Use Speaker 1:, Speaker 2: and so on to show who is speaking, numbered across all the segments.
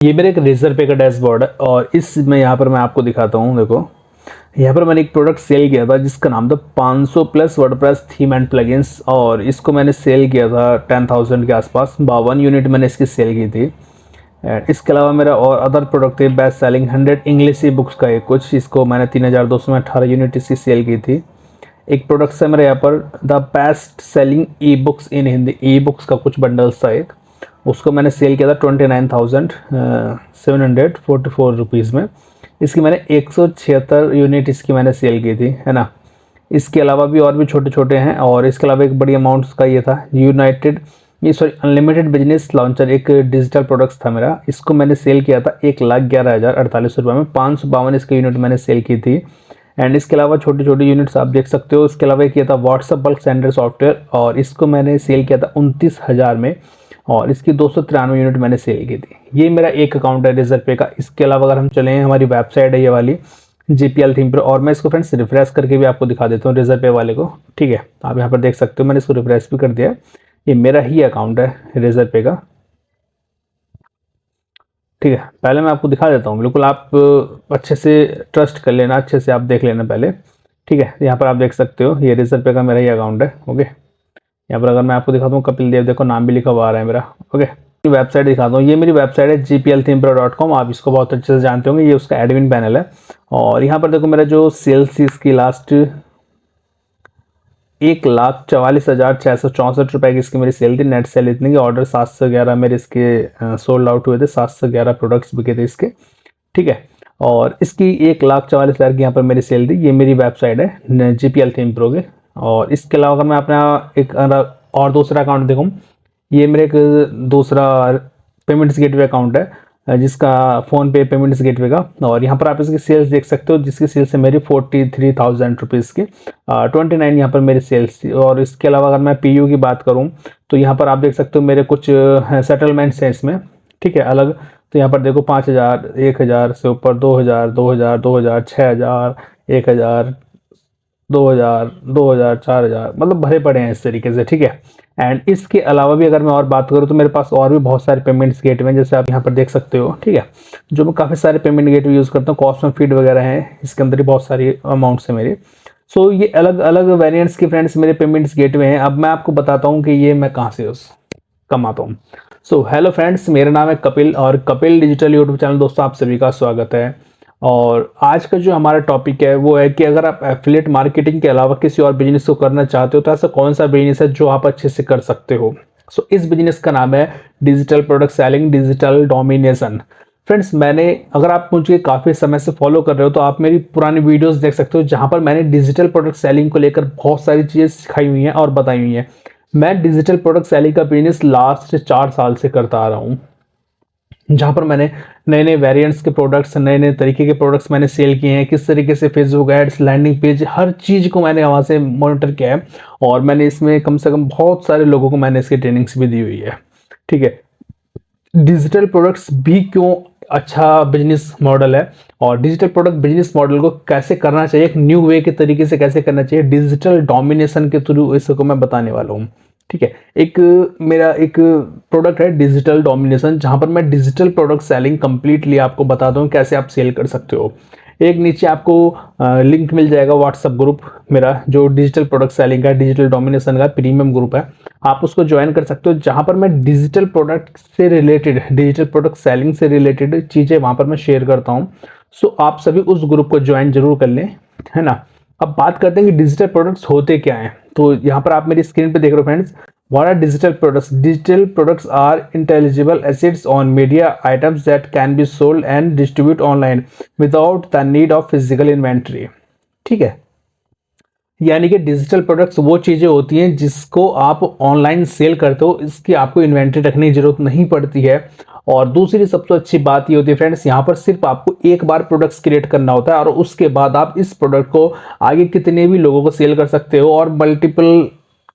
Speaker 1: ये मेरे एक रेजर पे का डैशबोर्ड है और इसमें यहाँ पर मैं आपको दिखाता हूँ। देखो यहाँ पर मैंने एक प्रोडक्ट सेल किया था जिसका नाम था 500 plus WordPress theme and plugins, और इसको मैंने सेल किया था 10,000 के आसपास। 52 यूनिट मैंने इसकी सेल की थी। एंड इसके अलावा मेरा और अदर प्रोडक्ट थे best selling 100 English e books का एक कुछ, इसको मैंने 3,218 यूनिट इसकी सेल की थी। एक प्रोडक्ट है मेरे यहाँ पर the best selling e books in Hindi, e books का कुछ बंडल्स था एक, उसको मैंने सेल किया था 29,744 रुपीज़ में। इसकी मैंने 176 यूनिट इसकी मैंने सेल की थी, है ना। इसके अलावा भी और भी छोटे छोटे हैं, और इसके अलावा एक बड़ी अमाउंट्स का ये था यूनाइटेड ये सॉरी अनलिमिटेड बिजनेस लॉन्चर, एक डिजिटल प्रोडक्ट्स था मेरा। इसको मैंने सेल किया था 1,11,048 रुपये में। 552 इसकी यूनिट मैंने सेल की थी। एंड इसके अलावा छोटी छोटी यूनिट्स आप देख सकते हो। इसके अलावा एक किया था व्हाट्सअप बल्क सेंडर सॉफ्टवेयर, और इसको मैंने सेल किया था 29,000 में, और इसकी 293 यूनिट मैंने सेल की थी। ये मेरा एक अकाउंट है रेजर पे का। इसके अलावा अगर हम चलें, हमारी वेबसाइट है ये वाली जीपीएल थीम पर, और मैं इसको फ्रेंड्स रिफ्रेश करके भी आपको दिखा देता हूँ रेजर पे वाले को। ठीक है, आप यहाँ पर देख सकते हो, मैंने इसको रिफ्रेश भी कर दिया। ये मेरा ही अकाउंट है रेजर पे का। ठीक है, पहले मैं आपको दिखा देता हूँ, बिल्कुल आप अच्छे से ट्रस्ट कर लेना, अच्छे से आप देख लेना पहले। ठीक है, यहाँ पर आप देख सकते हो ये रेजर पे का मेरा ही अकाउंट है। ओके, यहाँ पर अगर मैं आपको दिखाता हूँ कपिल देव, देखो नाम भी लिखा हुआ आ रहा है मेरा। ओके, वेबसाइट दिखाता हूँ। ये मेरी वेबसाइट है gplthimpro.com, आप इसको बहुत अच्छे से जानते होंगे, ये उसका एडमिन पैनल है। और यहाँ पर देखो मेरा जो सेल्स इसकी लास्ट 1,44,664 रुपए की इसकी मेरी सेल थी। नेट सेल इतनी की ऑर्डर 711 मेरे इसके सोल्ड आउट हुए थे, 711 प्रोडक्ट्स बिके थे इसके। ठीक है, और इसकी 1,44,000 की यहाँ पर मेरी सेल थी। ये मेरी वेबसाइट है जीपीएल थीम प्रो की। और इसके अलावा अगर मैं अपना एक और दूसरा अकाउंट देखूँ, ये मेरे एक दूसरा पेमेंट्स गेटवे अकाउंट है जिसका फ़ोन पे पेमेंट्स गेटवे का, और यहाँ पर आप इसकी सेल्स देख सकते हो, जिसकी सेल्स है मेरी 43,000 रुपीज़ की। 29 यहाँ पर मेरी सेल्स थी। और इसके अलावा अगर मैं पीयू की बात करूँ तो यहाँ पर आप देख सकते हो मेरे कुछ सेटलमेंट्स हैं इसमें। ठीक है, अलग। तो यहाँ पर देखो 5,000, 1,000 से ऊपर, 2,000, 2,000, 2,000, 6,000, 1,000, 2,000, 2,000, 4,000, मतलब भरे पड़े हैं इस तरीके से। ठीक है, एंड इसके अलावा भी अगर मैं और बात करूँ तो मेरे पास और भी बहुत सारे पेमेंट्स गेटवे हैं, जैसे आप यहाँ पर देख सकते हो। ठीक है, जो मैं काफ़ी सारे पेमेंट गेटवे यूज़ करता हूँ, कॉस्मो फीड वगैरह हैं, इसके अंदर ही बहुत सारी अमाउंट्स हैं मेरे। सो ये अलग अलग वेरिएंट्स के फ्रेंड्स मेरे पेमेंट्स गेटवे हैं। अब मैं आपको बताता हूँ कि ये मैं कहाँ से कमाता हूँ। सो हेलो फ्रेंड्स, मेरा नाम है कपिल और कपिल डिजिटल यूट्यूब चैनल दोस्तों आप सभी का स्वागत है। और आज का जो हमारा टॉपिक है वो है कि अगर आप एफिलिएट मार्केटिंग के अलावा किसी और बिजनेस को करना चाहते हो तो ऐसा कौन सा बिजनेस है जो आप अच्छे से कर सकते हो। सो इस बिजनेस का नाम है digital product selling, digital domination. Friends, मैंने अगर आप मुझे काफ़ी समय से फॉलो कर रहे हो तो आप मेरी पुरानी वीडियोस देख सकते हो, जहां पर मैंने डिजिटल प्रोडक्ट सेलिंग को लेकर बहुत सारी चीज़ें सिखाई हुई हैं और बताई हुई हैं। मैं डिजिटल प्रोडक्ट सेलिंग का बिजनेस लास्ट 4 साल से करता आ रहा हूँ, जहाँ पर मैंने नए नए वेरिएंट्स के प्रोडक्ट्स, नए नए तरीके के प्रोडक्ट्स मैंने सेल किए हैं। किस तरीके से फेसबुक एड्स, लैंडिंग पेज, हर चीज़ को मैंने वहाँ से मॉनिटर किया है, और मैंने इसमें कम से कम बहुत सारे लोगों को मैंने इसकी ट्रेनिंग्स भी दी हुई है। ठीक है, डिजिटल प्रोडक्ट्स भी क्यों अच्छा बिजनेस मॉडल है, और डिजिटल प्रोडक्ट बिजनेस मॉडल को कैसे करना चाहिए, एक न्यू वे के तरीके से कैसे करना चाहिए डिजिटल डोमिनेशन के थ्रू, इसको मैं बताने वाला हूँ। ठीक है, मेरा एक प्रोडक्ट है डिजिटल डोमिनेशन, जहां पर मैं डिजिटल प्रोडक्ट सेलिंग कंप्लीटली आपको बताता हूँ कैसे आप सेल कर सकते हो। एक नीचे आपको लिंक मिल जाएगा व्हाट्सअप ग्रुप मेरा, जो डिजिटल प्रोडक्ट सेलिंग का, डिजिटल डोमिनेशन का प्रीमियम ग्रुप है। आप उसको ज्वाइन कर सकते हो, जहां पर मैं डिजिटल प्रोडक्ट से रिलेटेड, डिजिटल प्रोडक्ट सेलिंग से रिलेटेड चीज़ें वहां पर मैं शेयर करता हूँ। सो आप सभी उस ग्रुप को ज्वाइन जरूर कर लें, है ना। अब बात करते हैं कि डिजिटल प्रोडक्ट्स होते क्या हैं। तो यहाँ पर आप मेरी स्क्रीन पे देख रहे हो friends, what are digital products? Digital products are intelligible assets on media items that can be sold and distributed online without the need of physical inventory. ठीक है, यानी कि डिजिटल प्रोडक्ट्स वो चीज़ें होती हैं जिसको आप ऑनलाइन सेल करते हो, इसकी आपको इन्वेंट्री रखने की जरूरत नहीं पड़ती है। और दूसरी सबसे अच्छी बात ये होती है फ्रेंड्स, यहाँ पर सिर्फ आपको एक बार प्रोडक्ट्स क्रिएट करना होता है, और उसके बाद आप इस प्रोडक्ट को आगे कितने भी लोगों को सेल कर सकते हो, और मल्टीपल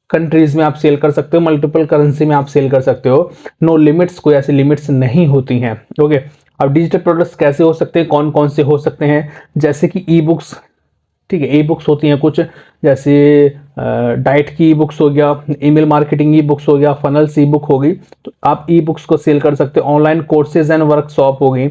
Speaker 1: कंट्रीज में आप सेल कर सकते हो, मल्टीपल करेंसी में आप सेल कर सकते हो। नो लिमिट्स, कोई ऐसी लिमिट्स नहीं होती हैं। ओके, अब डिजिटल प्रोडक्ट्स कैसे हो सकते हैं, कौन कौन से हो सकते हैं, जैसे कि ई बुक्स। ठीक है, ई बुक्स होती हैं कुछ, जैसे डाइट की ई बुक्स हो गया, ईमेल मार्केटिंग ई बुक्स हो गया, फनल्स ई बुक हो गई, तो आप ई बुक्स को सेल कर सकते हो। ऑनलाइन कोर्सेज एंड वर्कशॉप हो गई।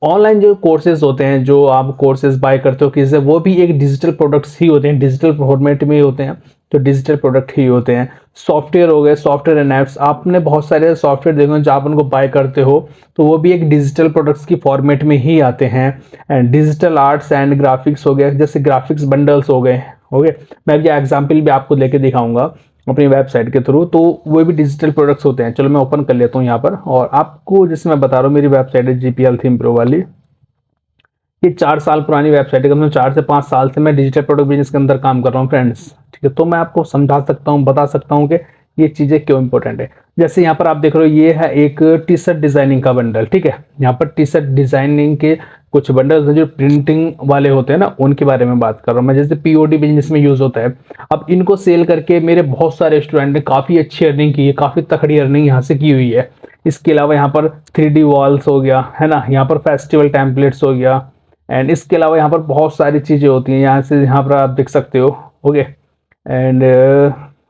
Speaker 1: ऑनलाइन जो कोर्सेज होते हैं, जो आप कोर्सेज बाय करते हो किसी से, वो भी एक डिजिटल प्रोडक्ट्स ही होते हैं, डिजिटल फॉर्मेट में ही होते हैं, तो डिजिटल प्रोडक्ट ही होते हैं। सॉफ्टवेयर हो गए, सॉफ्टवेयर एंड ऐप्स, आपने बहुत सारे सॉफ्टवेयर देखे होंगे जो आप उनको बाय करते हो, तो वो भी एक डिजिटल प्रोडक्ट्स की फॉर्मेट में ही आते हैं। And digital arts and graphics हो गए, जैसे ग्राफिक्स बंडल्स हो गए, ओके। मैं अभी एग्जाम्पल भी आपको लेके दिखाऊंगा अपनी वेबसाइट के थ्रू, तो वो भी डिजिटल प्रोडक्ट्स होते हैं। चलो मैं ओपन कर लेता हूँ यहाँ पर, और आपको जैसे मैं बता रहा हूँ, मेरी वेबसाइट है जीपीएल थीम प्रो वाली। ये 4 साल पुरानी वेबसाइट है, कम से कम 4 से 5 साल से मैं डिजिटल प्रोडक्ट बिजनेस के अंदर काम कर रहा हूँ फ्रेंड्स, ठीक है। तो मैं आपको समझा सकता हूँ, बता सकता हूँ कि ये चीज़ें क्यों इंपॉर्टेंट है। जैसे यहाँ पर आप देख रहे हो, ये है एक टी शर्ट डिजाइनिंग का बंडल, ठीक है। यहाँ पर टी शर्ट डिजाइनिंग के कुछ बंडल हैं जो प्रिंटिंग वाले होते हैं ना, उनके बारे में बात कर रहा हूँ मैं, जैसे पीओडी बिजनेस में यूज होता है। अब इनको सेल करके मेरे बहुत सारे स्टूडेंट ने काफ़ी अच्छी अर्निंग की है, काफ़ी तकड़ी अर्निंग यहाँ से की हुई है। इसके अलावा यहाँ पर 3D वॉल्स हो गया, है ना, यहाँ पर फेस्टिवल टेम्पलेट्स हो गया, एंड इसके अलावा यहाँ पर बहुत सारी चीज़ें होती हैं, यहाँ से यहाँ पर आप देख सकते हो, ओके। एंड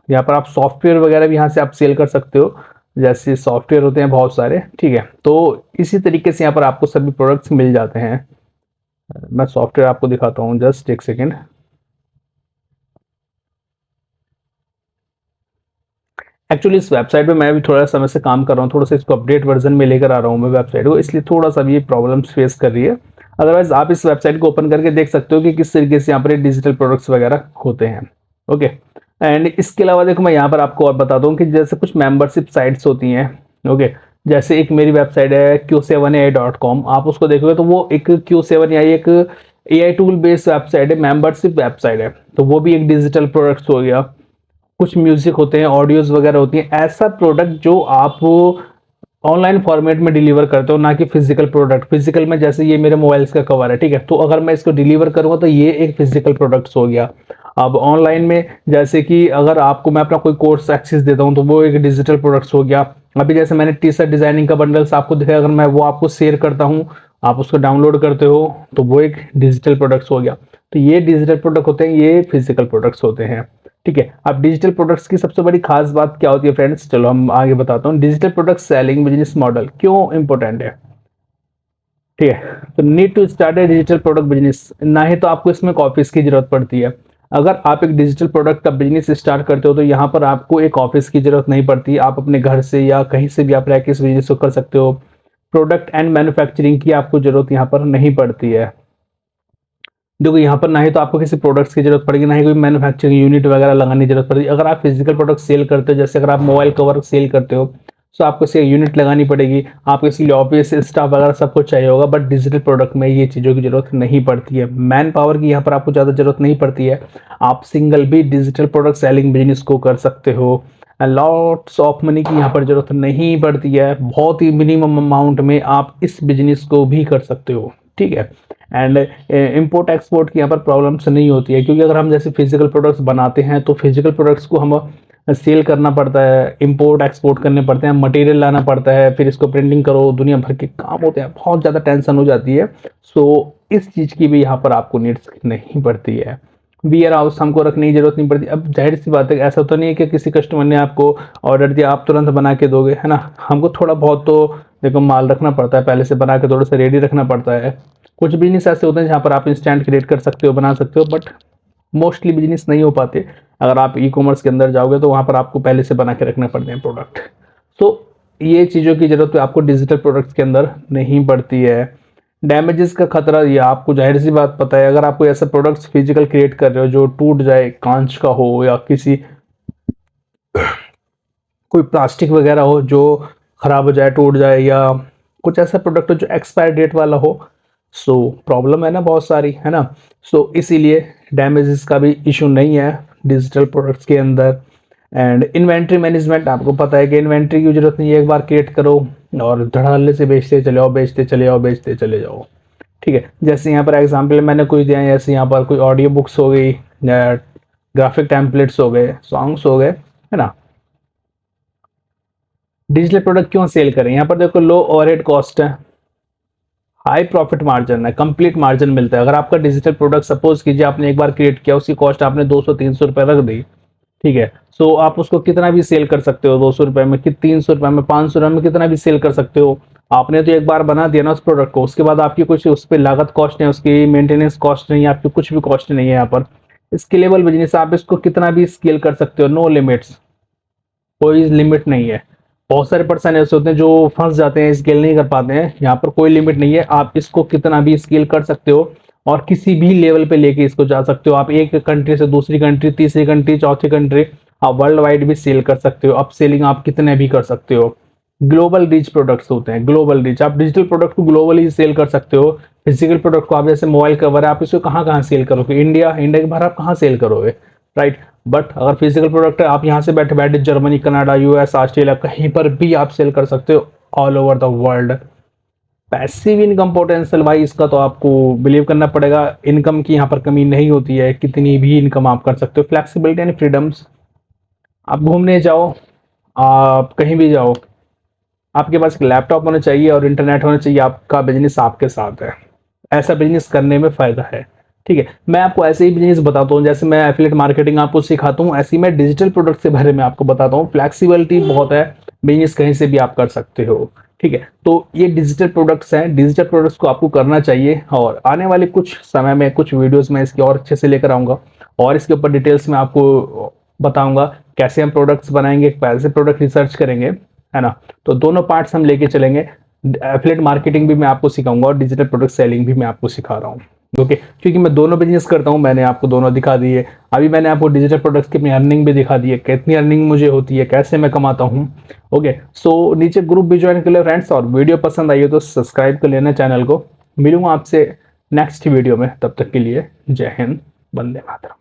Speaker 1: यहाँ पर आप सॉफ्टवेयर वगैरह भी यहाँ से आप सेल कर सकते हो, जैसे सॉफ्टवेयर होते हैं बहुत सारे, ठीक है। तो इसी तरीके से यहाँ पर आपको सभी प्रोडक्ट्स मिल जाते हैं। मैं सॉफ्टवेयर आपको दिखाता हूँ, जस्ट एक सेकेंड। एक्चुअली इस वेबसाइट पे मैं भी थोड़ा समय से काम कर रहा हूँ, थोड़ा सा इसको अपडेट वर्जन में लेकर आ रहा हूँ मैं वेबसाइट को, इसलिए थोड़ा सा भी ये प्रॉब्लम्स फेस कर रही है। अदरवाइज आप इस वेबसाइट को ओपन करके देख सकते हो कि किस तरीके से यहाँ पर डिजिटल प्रोडक्ट्स वगैरह होते हैं, ओके। एंड इसके अलावा देखो, मैं यहाँ पर आपको और बता दूँ कि जैसे कुछ मेंबरशिप साइट्स होती हैं, ओके। जैसे एक मेरी वेबसाइट है q7ai.com, आप उसको देखोगे तो वो एक Q7ai एक AI टूल बेस्ड वेबसाइट है, मेंबरशिप वेबसाइट है, तो वो भी एक डिजिटल प्रोडक्ट्स हो गया। कुछ म्यूजिक होते हैं, ऑडियोज वगैरह होती हैं, ऐसा प्रोडक्ट जो आप ऑनलाइन फॉर्मेट में डिलीवर करते हो, ना कि फिजिकल प्रोडक्ट। फिजिकल में जैसे ये मेरे मोबाइल्स का कवर है, ठीक है, तो अगर मैं इसको डिलीवर करूंगा तो ये एक फिजिकल प्रोडक्ट्स हो गया। अब ऑनलाइन में जैसे कि अगर आपको मैं अपना कोई कोर्स एक्सेस देता हूं तो वो एक डिजिटल प्रोडक्ट्स हो गया। अभी जैसे मैंने टी शर्ट डिजाइनिंग का बंडल्स आपको दिखाया, अगर मैं वो आपको शेयर करता हूँ, आप उसको डाउनलोड करते हो, तो वो एक डिजिटल प्रोडक्ट्स हो गया। तो ये डिजिटल प्रोडक्ट होते हैं, ये फिजिकल प्रोडक्ट्स होते हैं, ठीक है। अब डिजिटल प्रोडक्ट्स की सबसे बड़ी खास बात क्या होती है फ्रेंड्स, चलो हम आगे बताता हूँ। Digital product selling business model क्यों इंपॉर्टेंट है, ठीक है। तो need to start a digital product business, ना ही तो आपको इसमें ऑफिस की जरूरत पड़ती है। अगर आप एक डिजिटल प्रोडक्ट का बिजनेस स्टार्ट करते हो तो यहाँ पर आपको एक ऑफिस की जरूरत नहीं पड़ती, आप अपने घर से या कहीं से भी आप रह के इस बिजनेस को कर सकते हो। प्रोडक्ट एंड मैन्युफैक्चरिंग की आपको जरूरत यहाँ पर नहीं पड़ती है। देखो यहाँ पर ना ही तो आपको किसी प्रोडक्ट्स की जरूरत पड़ेगी, ना ही कोई मैन्युफैक्चरिंग यूनिट वगैरह लगाने की जरूरत पड़ेगी। अगर आप फिजिकल प्रोडक्ट सेल करते हो, जैसे अगर आप मोबाइल कवर सेल करते हो, तो आपको इसे यूनिट लगानी पड़ेगी, आपको इसके लिए ऑफिस स्टाफ वगैरह सब कुछ चाहिए होगा। बट डिजिटल प्रोडक्ट में ये चीज़ों की जरूरत नहीं पड़ती है, मैन पावर की यहाँ पर आपको ज़्यादा जरूरत नहीं पड़ती है। आप सिंगल भी डिजिटल प्रोडक्ट सेलिंग बिजनेस को कर सकते हो। लॉट्स ऑफ मनी की यहाँ पर जरूरत नहीं पड़ती है, बहुत ही मिनिमम अमाउंट में आप इस बिजनेस को भी कर सकते हो, ठीक है। एंड इम्पोर्ट एक्सपोर्ट की यहाँ पर प्रॉब्लम्स नहीं होती है, क्योंकि अगर हम जैसे फिजिकल प्रोडक्ट्स बनाते हैं तो फिजिकल प्रोडक्ट्स को हम सेल करना पड़ता है, इंपोर्ट एक्सपोर्ट करने पड़ते हैं, मटेरियल लाना पड़ता है, फिर इसको प्रिंटिंग करो, दुनिया भर के काम होते हैं, बहुत ज़्यादा टेंशन हो जाती है। सो इस चीज़ की भी यहाँ पर आपको नीड्स नहीं पड़ती है। वेयर हाउस हमको रखने की जरूरत नहीं पड़ती। अब जाहिर सी बात है, ऐसा तो नहीं है कि किसी कस्टमर ने आपको ऑर्डर दिया आप तुरंत बना के दोगे, है ना। हमको थोड़ा बहुत तो देखो माल रखना पड़ता है, पहले से बना के थोड़ा सा रेडी रखना पड़ता है। कुछ बिजनेस ऐसे होते हैं जहाँ पर आप इंस्टेंट क्रिएट कर सकते हो, बना सकते हो, बट मोस्टली बिजनेस नहीं हो पाते। अगर आप ई कॉमर्स के अंदर जाओगे तो वहाँ पर आपको पहले से बना के रखने पड़ते हैं प्रोडक्ट। तो ये चीज़ों की जरूरत आपको डिजिटल प्रोडक्ट्स के अंदर नहीं पड़ती है। डैमेजेस का खतरा, ये आपको जाहिर सी बात पता है, अगर आप कोई ऐसा प्रोडक्ट्स फिजिकल क्रिएट कर रहे हो जो टूट जाए, कांच का हो या किसी कोई प्लास्टिक वगैरह हो जो खराब हो जाए, टूट जाए, या कुछ ऐसा प्रोडक्ट हो जो एक्सपायर डेट वाला हो, सो प्रॉब्लम है ना बहुत सारी, है ना। सो इसीलिए डैमेजेस का भी इशू नहीं है डिजिटल प्रोडक्ट्स के अंदर। एंड इन्वेंट्री मैनेजमेंट, आपको पता है कि इन्वेंट्री की जरूरत नहीं है, एक बार क्रिएट करो और धड़ल्ले से बेचते चले जाओ, बेचते चले जाओ, बेचते चले जाओ, ठीक है। जैसे यहाँ पर एग्जाम्पल मैंने कुछ दिया है, जैसे यहाँ पर कोई ऑडियो बुक्स हो गई, या ग्राफिक टेम्पलेट्स हो गए, सॉन्ग्स हो गए, है ना। डिजिटल प्रोडक्ट क्यों सेल करें, यहाँ पर देखो लो ओवरहेड कॉस्ट है, हाई प्रॉफिट मार्जिन है, कंप्लीट मार्जिन मिलता है। अगर आपका डिजिटल प्रोडक्ट सपोज कीजिए आपने एक बार क्रिएट किया, उसकी कॉस्ट आपने 200-300 रुपये रख दी, ठीक है। सो आप उसको कितना भी सेल कर सकते हो, 200 रुपए में, कि 300 रुपए में, 500 रुपए में, कितना भी सेल कर सकते हो। आपने तो एक बार बना दिया ना उस प्रोडक्ट को, उसके बाद आपकी कुछ उस पर लागत कॉस्ट नहीं, उसकी मेंटेनेंस कॉस्ट नहीं है, आपकी कुछ भी कॉस्ट नहीं है यहाँ पर। स्केलेबल बिजनेस, आप इसको कितना भी स्केल कर सकते हो, नो लिमिट्स, कोई लिमिट नहीं है। बहुत सारे पर्सन ऐसे होते हैं जो फंस जाते हैं, स्केल नहीं कर पाते हैं। यहाँ पर कोई लिमिट नहीं है, आप इसको कितना भी स्केल कर सकते हो और किसी भी लेवल पे लेके इसको जा सकते हो। आप एक कंट्री से दूसरी कंट्री, तीसरी कंट्री, चौथी कंट्री, आप वर्ल्ड वाइड भी सेल कर सकते हो। अप सेलिंग आप कितने भी कर सकते हो। ग्लोबल रीच प्रोडक्ट्स होते हैं, ग्लोबल रीच। आप डिजिटल प्रोडक्ट को ग्लोबली सेल कर सकते हो। फिजिकल प्रोडक्ट को आप जैसे मोबाइल कवर है, आप इसको कहाँ कहाँ सेल करोगे, इंडिया इंडिया के बाहर आप कहाँ सेल करोगे, राइट। बट अगर फिजिकल प्रोडक्ट है, आप यहाँ से बैठे बैठे जर्मनी, कनाडा, यूएस, ऑस्ट्रेलिया, कहीं पर भी आप सेल कर सकते हो, all over the world. Passive income potential भाई, इसका तो आपको बिलीव करना पड़ेगा। इनकम की यहाँ पर कमी नहीं होती है, कितनी भी इनकम आप कर सकते हो। फ्लेक्सिबिलिटी एंड फ्रीडम्स, आप घूमने जाओ, आप कहीं भी जाओ, आपके पास एक लैपटॉप होना चाहिए और इंटरनेट होना चाहिए, आपका बिजनेस आपके साथ है। ऐसा बिजनेस करने में फायदा है। ठीक है, मैं आपको ऐसे ही बिजनेस बताता हूँ, जैसे मैं एफिलिएट मार्केटिंग आपको सिखाता हूँ, ऐसे ही मैं डिजिटल प्रोडक्ट के बारे में आपको बताता हूँ। फ्लेक्सिबिलिटी बहुत है, बिजनेस कहीं से भी आप कर सकते हो। ठीक है, तो ये डिजिटल प्रोडक्ट्स हैं, डिजिटल प्रोडक्ट्स को आपको करना चाहिए। और आने वाले कुछ समय में कुछ वीडियोस में इसकी और अच्छे से लेकर आऊँगा और इसके ऊपर डिटेल्स में आपको बताऊंगा कैसे हम प्रोडक्ट्स बनाएंगे, कैसे प्रोडक्ट रिसर्च करेंगे, है ना। तो दोनों पार्ट्स हम लेके चलेंगे। एफिलिएट मार्केटिंग भी मैं आपको सिखाऊंगा और डिजिटल प्रोडक्ट सेलिंग भी मैं आपको सिखा रहा हूँ। ओके, क्योंकि मैं दोनों बिजनेस करता हूँ, मैंने आपको दोनों दिखा दी है। अभी मैंने आपको डिजिटल प्रोडक्ट्स की अपनी अर्निंग भी दिखा दी है, कितनी अर्निंग मुझे होती है, कैसे मैं कमाता हूँ। ओके, सो नीचे ग्रुप भी ज्वाइन कर ले फ्रेंड्स, और वीडियो पसंद आई हो तो सब्सक्राइब कर लेना चैनल को। मिलूंगा आपसे नेक्स्ट वीडियो में, तब तक के लिए जय हिंद, वंदे मातरम।